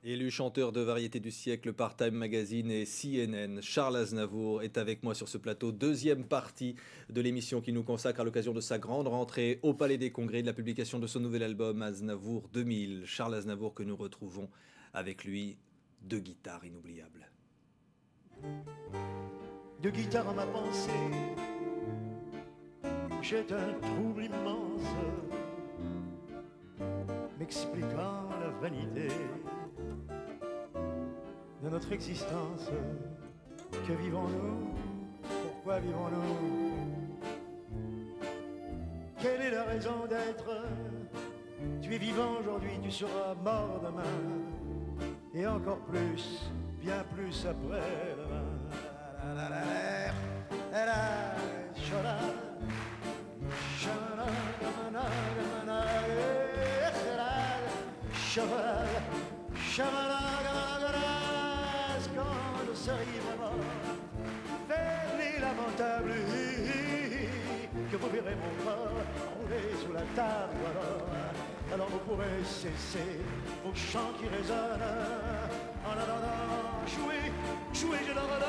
Élu chanteur de variété du siècle par Time Magazine et CNN, Charles Aznavour est avec moi sur ce plateau. Deuxième partie de l'émission qui nous consacre à l'occasion de sa grande rentrée au Palais des Congrès de la publication de son nouvel album Aznavour 2000. Charles Aznavour que nous retrouvons avec lui, deux guitares inoubliables. De guitare à ma pensée, j'ai un trouble immense, m'expliquant la vanité de notre existence. Que vivons-nous? Pourquoi vivons-nous? Quelle est la raison d'être? Tu es vivant aujourd'hui, tu seras mort demain, et encore plus, bien plus après-demain. Quand je serai vraiment vers les lamentables, que vous verrez mon corps rouler sous la table, alors vous pourrez cesser vos chants qui résonnent. En attendant, jouez, jouez, je leur redonne.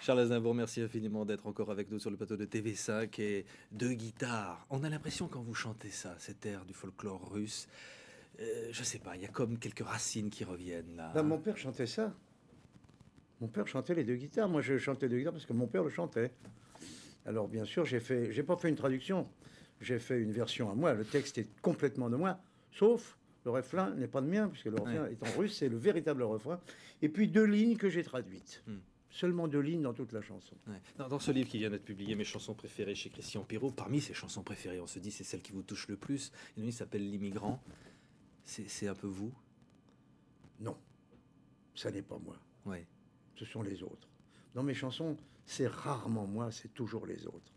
Charles Aznavour, merci infiniment d'être encore avec nous sur le plateau de TV5 et deux guitares. On a l'impression quand vous chantez ça, cet air du folklore russe, je sais pas, il y a comme quelques racines qui reviennent là. Ben, mon père chantait ça. Mon père chantait les deux guitares. Moi, je chantais les deux guitares parce que mon père le chantait. Alors, bien sûr, j'ai pas fait une traduction. J'ai fait une version à moi. Le texte est complètement de moi, sauf le refrain n'est pas de mien, puisque le refrain est en russe, c'est le véritable refrain. Et puis deux lignes que j'ai traduites. Seulement deux lignes dans toute la chanson. Ouais. Dans ce livre qui vient d'être publié, Mes chansons préférées chez Christian Pirot, parmi ces chansons préférées, on se dit c'est celle qui vous touche le plus. Il y en a une qui s'appelle L'immigrant. C'est un peu vous? Non, ça n'est pas moi. Ouais. Ce sont les autres. Dans mes chansons, c'est rarement moi, c'est toujours les autres.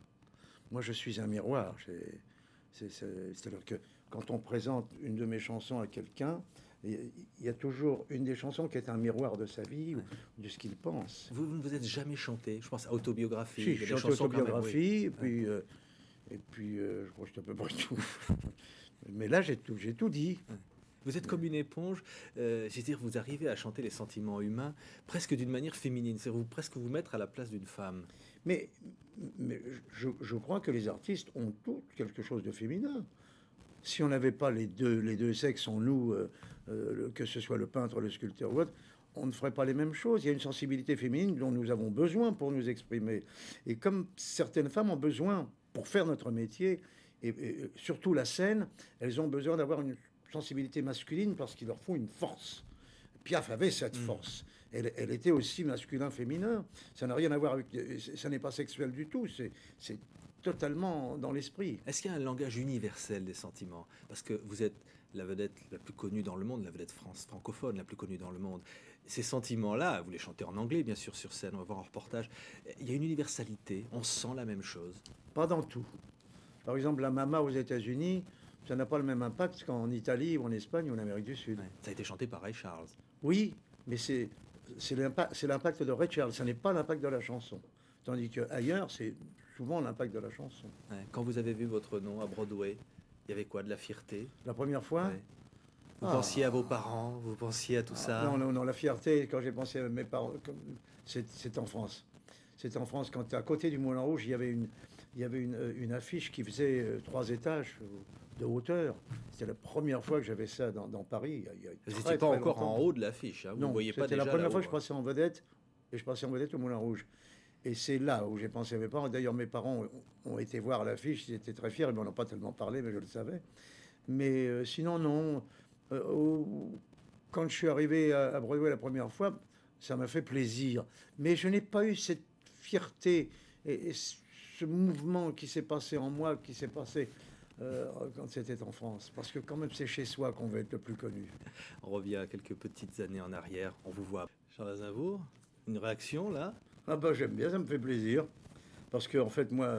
Moi, je suis un miroir. C'est-à-dire que quand on présente une de mes chansons à quelqu'un, il y a toujours une des chansons qui est un miroir de sa vie ou de ce qu'il pense. Vous ne vous êtes jamais chanté, je pense à autobiographie. Si, il y a je des chante chansons quand même, autobiographie, oui. et puis je crois que c'est à peu près tout. Mais là, j'ai tout dit. Vous êtes comme une éponge, c'est-à-dire vous arrivez à chanter les sentiments humains presque d'une manière féminine, c'est-à-dire presque vous mettre à la place d'une femme. Mais, mais je crois que les artistes ont tous quelque chose de féminin. Si on n'avait pas les deux sexes en nous, que ce soit le peintre, le sculpteur ou autre, on ne ferait pas les mêmes choses. Il y a une sensibilité féminine dont nous avons besoin pour nous exprimer. Et comme certaines femmes ont besoin, pour faire notre métier, et surtout la scène, elles ont besoin d'avoir une sensibilité masculine parce qu'il leur faut une force. Piaf avait cette force. Elle était aussi masculin-féminin. Ça n'a rien à voir avec... Ça n'est pas sexuel du tout. C'est totalement dans l'esprit. Est-ce qu'il y a un langage universel des sentiments? Parce que vous êtes la vedette la plus connue dans le monde, la vedette francophone la plus connue dans le monde. Ces sentiments-là, vous les chantez en anglais, bien sûr, sur scène, on va voir en reportage. Il y a une universalité, on sent la même chose. Pas dans tout. Par exemple, la mama aux États-Unis, ça n'a pas le même impact qu'en Italie ou en Espagne ou en Amérique du Sud. Ouais. Ça a été chanté par Ray Charles. Oui, mais c'est l'impact de Ray Charles, ça n'est pas l'impact de la chanson. Tandis qu'ailleurs, c'est souvent l'impact de la chanson. Ouais. Quand vous avez vu votre nom à Broadway, il y avait quoi? De la fierté? La première fois, Ouais. Vous pensiez à vos parents, vous pensiez à tout ça? non, la fierté, quand j'ai pensé à mes parents, c'est en France. C'est en France, quand à côté du Moulin Rouge, il y avait une affiche qui faisait 3 étages de hauteur. C'était la première fois que j'avais ça dans Paris. Vous n'étiez pas encore en haut de l'affiche, hein? Vous Non, ne voyez pas c'était déjà la première là-haut, fois que je hein. passais en vedette, et je passais en vedette au Moulin Rouge. Et c'est là où j'ai pensé à mes parents. D'ailleurs, mes parents ont été voir l'affiche, ils étaient très fiers, ils m'en ont pas tellement parlé, mais je le savais. Mais sinon, non. Quand je suis arrivé à Broadway la première fois, Ça m'a fait plaisir. Mais je n'ai pas eu cette fierté et ce mouvement qui s'est passé en moi, qui s'est passé quand c'était en France. Parce que quand même, c'est chez soi qu'on veut être le plus connu. On revient à quelques petites années en arrière. On vous voit. Charles Aznavour, une réaction là? Ah bah j'aime bien, ça me fait plaisir. Parce que en fait, moi,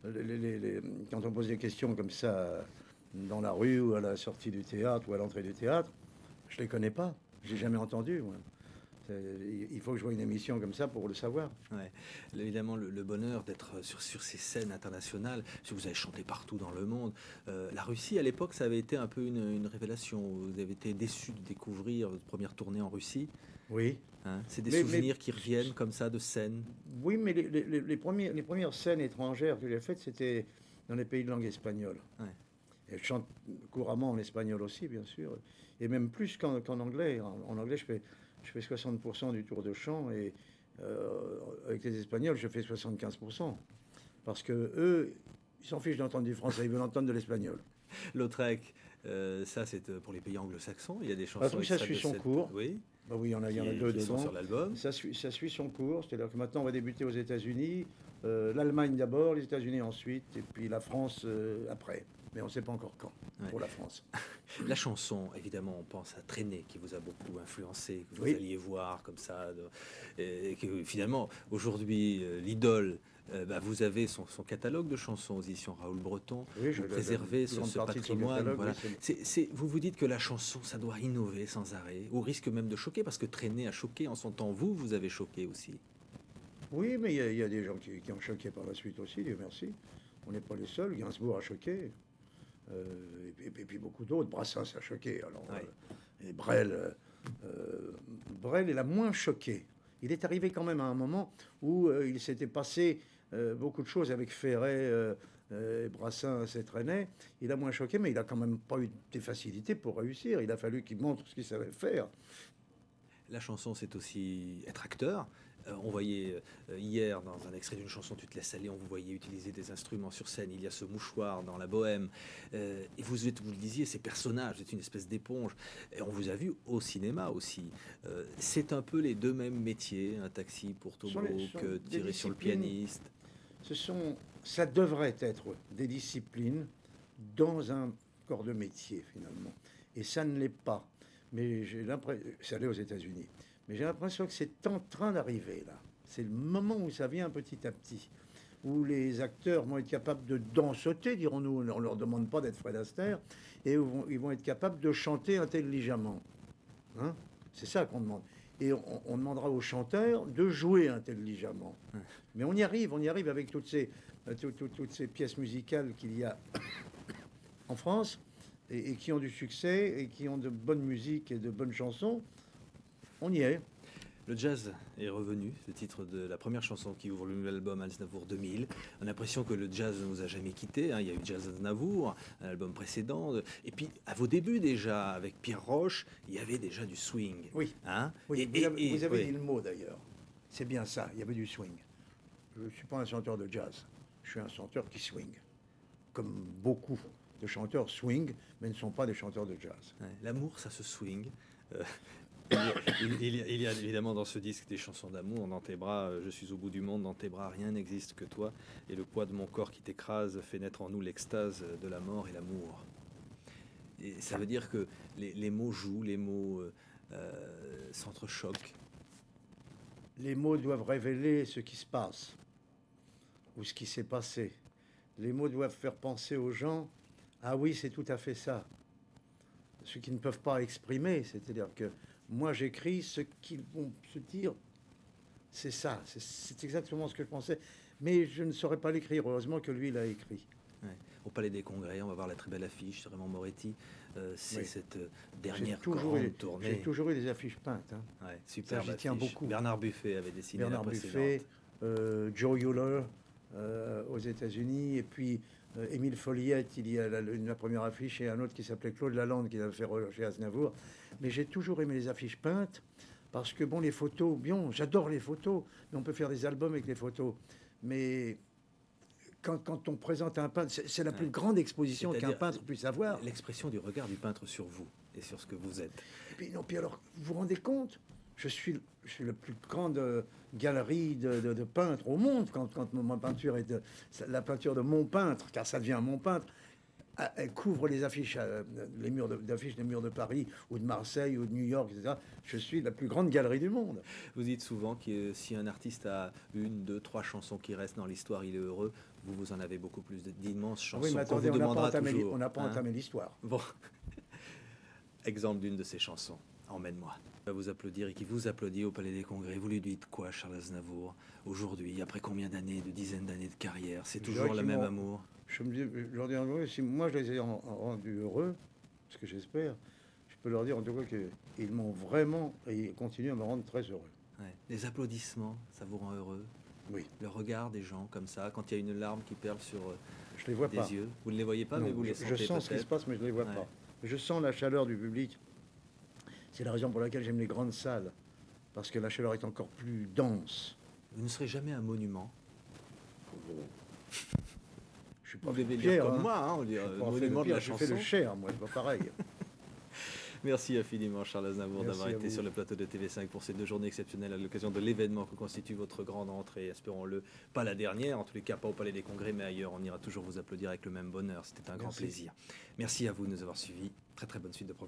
quand on pose des questions comme ça dans la rue ou à la sortie du théâtre ou à l'entrée du théâtre, je les connais pas. J'ai jamais entendu, moi. Il faut que je vois une émission comme ça pour le savoir. Ouais. Évidemment, le bonheur d'être sur ces scènes internationales, si vous avez chanté partout dans le monde. La Russie, à l'époque, ça avait été un peu une révélation. Vous avez été déçu de découvrir votre première tournée en Russie. Oui. Hein. C'est des Mais, souvenirs qui reviennent comme ça de scènes. oui, mais les premières scènes étrangères que j'ai faites, c'était dans les pays de langue espagnole. Ouais. Et je chante couramment en espagnol aussi, bien sûr, et même plus qu'en anglais. En anglais, je fais 60% du tour de chant, et avec les Espagnols, je fais 75%. Parce que eux, ils s'en fichent d'entendre du français, ils veulent entendre de l'espagnol. Lautrec, ça c'est pour les pays anglo-saxons. Il y a des Ah chansons oui, ça extraites suit de son cette... cours. Oui, Bah oui, il y en a deux qui sont dedans. sur l'album. Ça suit son cours, c'est-à-dire que maintenant on va débuter aux États-Unis, l'Allemagne d'abord, les États-Unis ensuite, et puis la France après. Mais on ne sait pas encore quand, Ouais. pour la France. La chanson, évidemment, on pense à Traîner, qui vous a beaucoup influencé, que vous Oui. alliez voir comme ça, et que finalement, aujourd'hui, l'idole, bah, vous avez son catalogue de chansons aux éditions Raoul Breton, Oui, vous préservez grande ce partie de son patrimoine. catalogue, Voilà. oui, Vous vous dites que la chanson, ça doit innover sans arrêt, au risque même de choquer, parce que Traîner a choqué en son temps. Vous avez choqué aussi. Oui, mais il y a des gens qui ont choqué par la suite aussi, Dieu merci. On n'est pas les seuls. Gainsbourg a choqué. Et puis beaucoup d'autres. Brassens a choqué. Alors, Ouais. et Brel est la moins choqué. Il est arrivé quand même à un moment où il s'était passé beaucoup de choses avec Ferret. Et Brassens s'étraînait. Il a moins choqué, mais il a quand même pas eu des facilités pour réussir. Il a fallu qu'il montre ce qu'il savait faire. La chanson, c'est aussi être acteur. On voyait hier dans un extrait d'une chanson Tu te laisses aller, on vous voyait utiliser des instruments sur scène. Il y a ce mouchoir dans La Bohème. Et vous le disiez, ces personnages, c'est une espèce d'éponge. Et on vous a vu au cinéma aussi. C'est un peu les deux mêmes métiers, un taxi pour Tobruk, des tirer sur le disciplines. pianiste. Ça devrait être des disciplines dans un corps de métier finalement. Et ça ne l'est pas. Mais j'ai l'impression, ça l'est aux États-Unis. Mais j'ai l'impression que c'est en train d'arriver là. C'est le moment où ça vient petit à petit, où les acteurs vont être capables de danser, dirons-nous. On ne leur demande pas d'être Fred Astaire, et ils vont être capables de chanter intelligemment. Hein, c'est ça qu'on demande. Et on demandera aux chanteurs de jouer intelligemment. Mais on y arrive avec toutes ces pièces musicales qu'il y a en France et qui ont du succès et qui ont de bonnes musiques et de bonnes chansons. On y est. Le jazz est revenu, le titre de la première chanson qui ouvre le nouvel album Aznavour 2000. On a l'impression que le jazz ne nous a jamais quittés. Hein. Il y a eu Jazz Aznavour, un album précédent. Et puis, à vos débuts déjà, avec Pierre Roche, il y avait déjà du swing. Oui. Hein. Oui, Et vous avez oui. dit le mot d'ailleurs. C'est bien ça, il y avait du swing. Je ne suis pas un chanteur de jazz. Je suis un chanteur qui swing. Comme beaucoup de chanteurs swing, mais ne sont pas des chanteurs de jazz. Ouais, l'amour, ça se swing. Euh, il y a évidemment dans ce disque des chansons d'amour. Dans tes bras, je suis au bout du monde. Dans tes bras, rien n'existe que toi. Et le poids de mon corps qui t'écrase fait naître en nous l'extase de la mort et l'amour. Et ça veut dire que les mots jouent, les mots s'entrechoquent. Les mots doivent révéler ce qui se passe ou ce qui s'est passé. Les mots doivent faire penser aux gens, ah oui, c'est tout à fait ça. Ce qu'ils ne peuvent pas exprimer, c'est-à-dire que moi j'écris ce qu'ils vont se dire, c'est ça, c'est exactement ce que je pensais, mais je ne saurais pas l'écrire. Heureusement que lui l'a écrit. Ouais. Au Palais des Congrès, on va voir la très belle affiche de Raymond Moretti. C'est Oui. cette dernière J'ai grande tournée. toujours eu des affiches peintes. Hein. Ouais, super. J'y tiens beaucoup. Bernard Buffet avait dessiné Bernard la Buffet, précédente. Joe Euler aux États-Unis, et puis Émile Folliette, il y a la première affiche, et un autre qui s'appelait Claude Lalande, qui avait fait chez Aznavour. Mais j'ai toujours aimé les affiches peintes, parce que bon, les photos, bien, j'adore les photos, mais on peut faire des albums avec les photos. Mais quand on présente un peintre, c'est la plus grande exposition qu'un peintre puisse avoir. L'expression du regard du peintre sur vous et sur ce que vous êtes. Et puis, non, puis alors, vous vous rendez compte je suis la plus grande galerie de peintres au monde quand ma peinture la peinture de mon peintre, car ça devient mon peintre. Elle couvre les affiches, les murs d'affiches des murs de Paris ou de Marseille ou de New York, etc. Je suis la plus grande galerie du monde. Vous dites souvent que si un artiste a une, deux, trois chansons qui restent dans l'histoire, il est heureux. Vous, vous en avez beaucoup plus d'immenses Ah oui, chansons mais qu'on attendez, vous demandera toujours. on n'a pas Hein. entamé l'histoire. Bon, exemple d'une de ces chansons. Emmène-moi. Il va vous applaudir et qui vous applaudit au Palais des Congrès. Vous lui dites quoi, Charles Aznavour, aujourd'hui, après combien d'années, de dizaines d'années de carrière? C'est toujours le même amour? Je me dis, je leur dis en vrai, si moi je les ai rendus heureux, ce que j'espère, je peux leur dire en tout cas qu'ils m'ont vraiment, et ils continuent à me rendre très heureux. Ouais. Les applaudissements, ça vous rend heureux? Oui. Le regard des gens comme ça, quand il y a une larme qui perle sur Je les vois des pas. yeux. Vous ne les voyez pas, Non, mais vous les sentez je sens ce qui se peut-être. passe, mais je ne les vois Ouais. pas. Je sens la chaleur du public. C'est la raison pour laquelle j'aime les grandes salles, parce que la chaleur est encore plus dense. Vous ne serez jamais un monument. Je suis Vous pas fait de devez pierre, dire comme hein. moi, on dit Je suis pas fait monument de la je fais chanson. de chair, moi, c'est pas pareil. Merci infiniment Charles Aznavour Merci d'avoir à été vous. sur le plateau de TV5 pour ces 2 journées exceptionnelles à l'occasion de l'événement que constitue votre grande entrée. Espérons-le, pas la dernière, en tous les cas pas au Palais des Congrès, mais ailleurs. On ira toujours vous applaudir avec le même bonheur. C'était un grand Merci. plaisir. Merci à vous de nous avoir suivis. Très très bonne suite de programme.